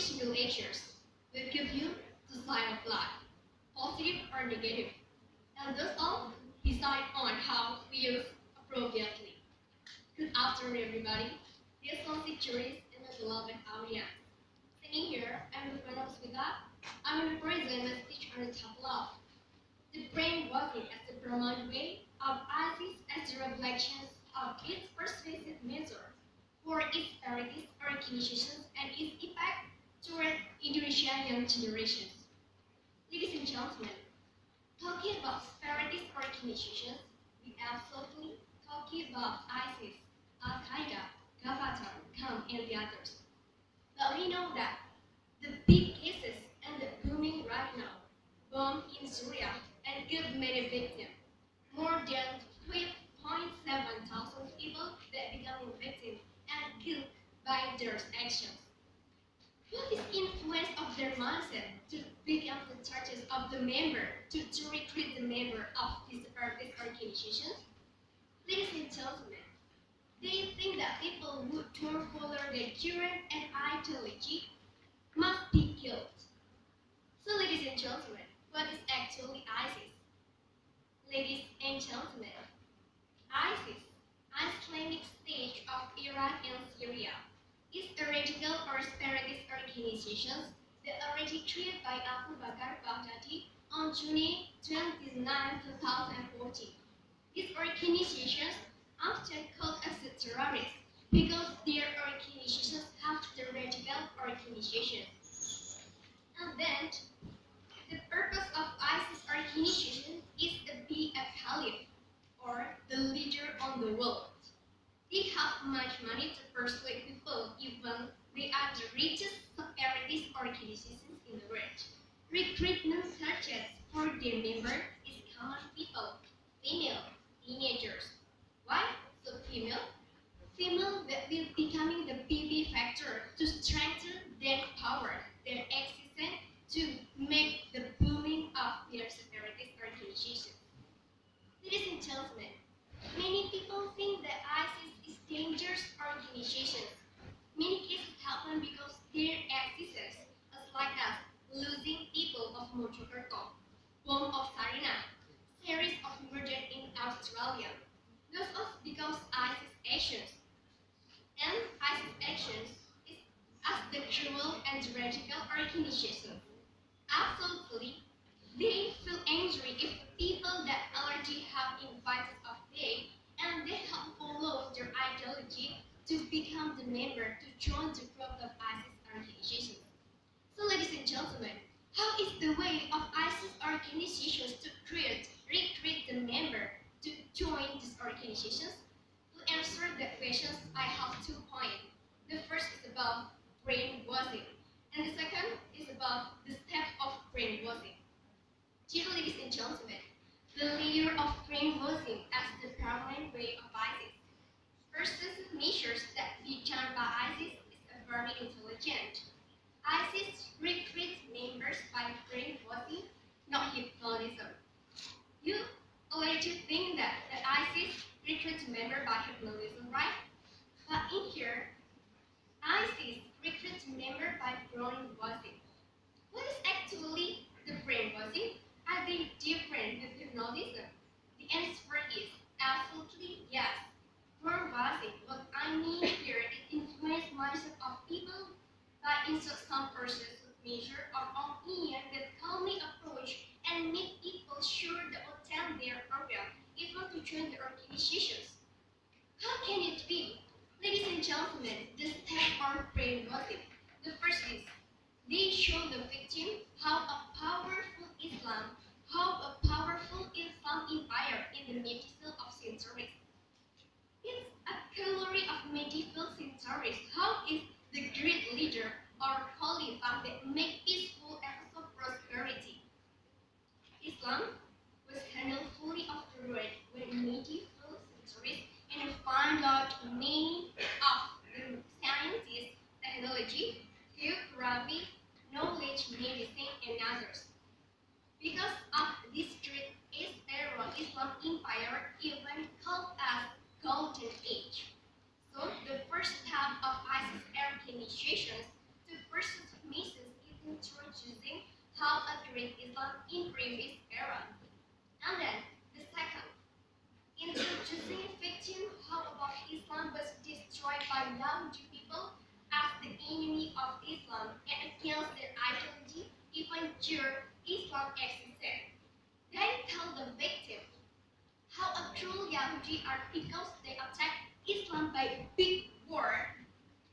motivational lectures will give you the sign of life, positive or negative, and thus all decide on how we use appropriately. Good afternoon, everybody. Dear Sonsi tourists and the beloved audience. Sitting here, I'm with my with that. I will present my speech on the top love. The brainwashing as the prominent way of ISIS as the reflections of its persuasive measure for its parodies, organizations, and its impact toward Indonesian young generations. Ladies and gentlemen, talking about parodies organizations, we absolutely talking about ISIS, Al-Qaeda, Gavatar, Kam, and the others. But we know that the big cases and the booming right now, bomb in Syria and killed many victims. More than 12.7 thousand people that become victims and killed by their actions. What is influence of their mindset to become the churches of the member, to recruit the member of these organizations? Ladies and gentlemen, they think that people who don't follow their current and ideology must be killed. So ladies and gentlemen, what is actually ISIS? Ladies and gentlemen, ISIS, Islamic State of Iraq and Syria, is a radical or separatist organization that already created by Abu Bakr Baghdadi on June 29, 2014. These organizations often called as the terrorists because their organizations have the radical organizations. And then, the purpose of ISIS organization is to be a caliph or the leader on the world. They have much money to persuade people, even they are the richest separatist organizations in the world. Recruitment targets for their members is common people, female, teenagers. Why so female? Female that will becoming the BB factor to strengthen their power, their existence, to make the booming of their separatist organization. Ladies and gentlemen, many people think that ISIS is dangerous organization. Many cases happen because their existence, as like us, losing people of Ponorogo, bomb of Sarina, series of murder in Australia. Those are because ISIS actions. And ISIS actions is as the cruel and radical organization. Absolutely, they feel angry if the people that already have invited of they and they have followed their ideology to become the member to join the group of ISIS organizations. So ladies and gentlemen, how is the way of ISIS organizations to recruit the member to join these organizations? To answer the questions, I have 2 points. The first is about brainwashing, and the second is about the steps of brainwashing. Dear ladies and gentlemen, the layer of brainwashing as the permanent way of ISIS. Persuasive measures that be done by ISIS is very intelligent. ISIS recruits members by brainwashing, not hypnotism. You already think that ISIS recruits members by hypnotism, right? But in here, ISIS recruits members by brainwashing. What is actually the brainwashing? Are they different with hypnotism? The answer is absolutely yes. Brainwashing, what I mean here is influence mindset of people by instruct some persons with measure or opinion that calmly approach and make people sure to attend their program, even to join the organizations. How can it be? Ladies and gentlemen, the steps are brainwashing. The first is they show the victim how a powerful Islam empire in the medieval of centuries. It's a gallery of medieval centuries. How is the great leader or caliph that make peaceful and also prosperity? Islam was handled fully of the world when medieval centuries and find out many of the scientists Islam in previous era. And then the second, introducing victim how about Islam was destroyed by Yahudi people as the enemy of Islam and against their ideology even during Islam existed. Then tell the victim how a cruel Yahudi are because they attack Islam by a big word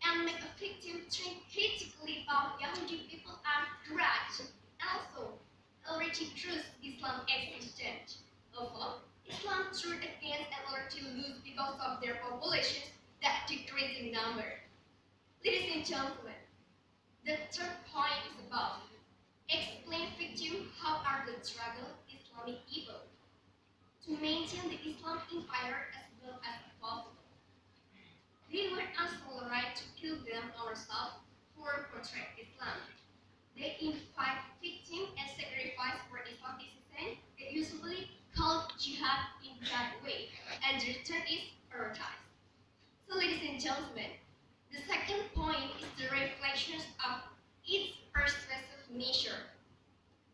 and make a victim think critically about Yahudi people are grudge and also already truth Islam existed. Also, Islam turned against and already lose because of their populations that decrease in number. Ladies and gentlemen, the third point is about explain victim how are the struggle Islamic evil to maintain the Islam empire as well as possible. They were also right to kill them ourselves for protect Islam. They invite victim and sacrifice for Islam is a sin that usually called jihad in that way, and the return is prioritized. So ladies and gentlemen, the second point is the reflections of its persuasive nature.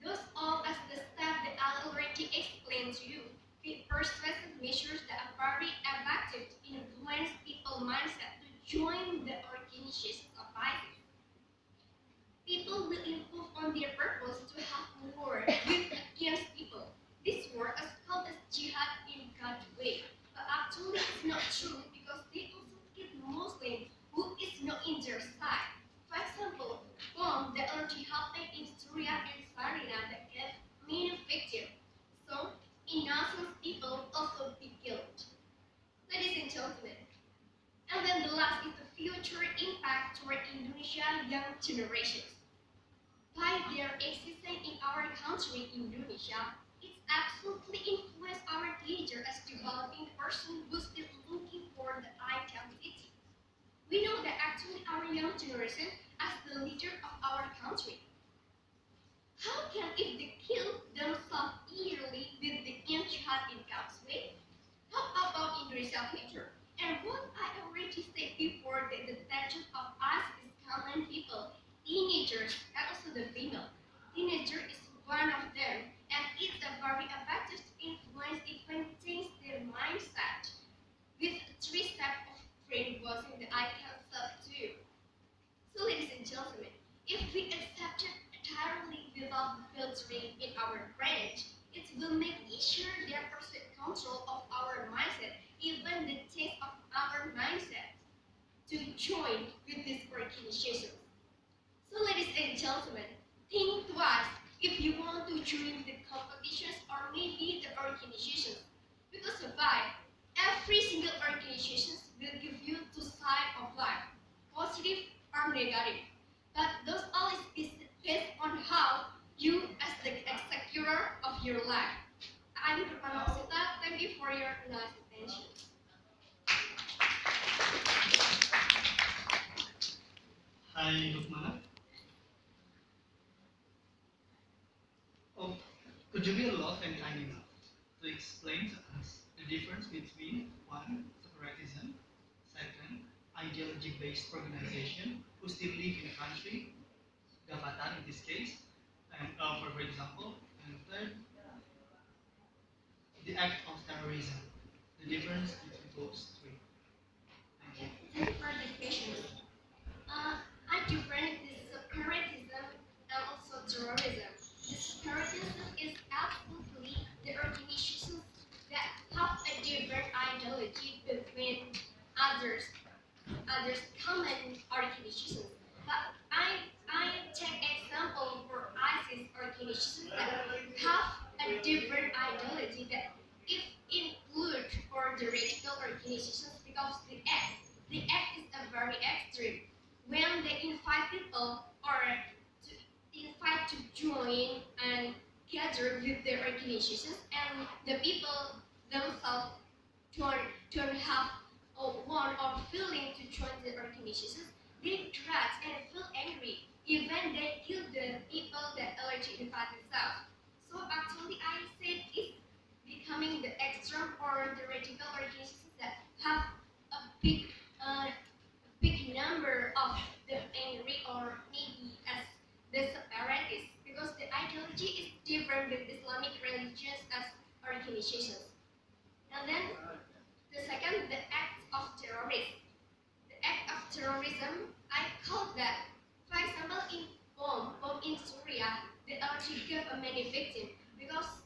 Those all as the step that I already explained to you, the persuasive measures that are very effective to influence people's mindset to join the organizations of ISIS. People will improve on their purpose to have war with against people. This war is called as jihad in God's way. But actually it's not true because they also kill Muslims who is not in their side. For example, bomb that already happened in Syria and Syria that gave many victims. So innocent people also be killed. Ladies and gentlemen, and then the last is the future impact toward Indonesia young generations. By their existence in our country, Indonesia, it's absolutely influenced our teenager as developing person who's still looking for the ideal city. We know that actually our young generation as the leader of our country. How can if they kill themselves yearly with the jihad in God's way? How about Indonesia future? And what I already said before that the detention of us is common people, teenagers, and also the female. Teenager is one of them, and it's a very effective influence even change their mindset with three steps of brainwashing that I can subdue. So ladies and gentlemen, if we accept it entirely without filtering in our brain, it will make easier their pursuit control of our mindset, even the taste of our mindset, to join with this organization. So ladies and gentlemen, think twice if you want to join the competitions or maybe the organizations. Because why? Every single organization will give you two sides of life, positive or negative. But those all is based on how you as the executor of your life. I'm Rukmana Ecc Man. Thank you for your nice attention. Hi, Rukmana. Oh, could you be a lot and kind enough to explain to us the difference between one, separatism, second, ideology-based organization who still live in a country, Gavatan in this case, and for example, and third, the act of terrorism, the difference between those three. Thank you. Thank you for the question. I different the separatism and also terrorism. The separatism is absolutely the organizations that have a different ideology between others, others common organizations. But I take example for ISIS organizations that have a different ideology that if include for the radical organizations because the act is a very extreme when they invite people or to invite to join and gather with their organizations and the people themselves don't have or want or feeling to join the organizations, they trust and feel angry. Even they kill the people that already invite themselves. So actually I said it's becoming the extreme or the radical organizations that have a big number of the angry or maybe as the separatists because the ideology is different organizations. And then the second, the act of terrorism. The act of terrorism, I call that, for example, in bomb in Syria, they already gave a many victims because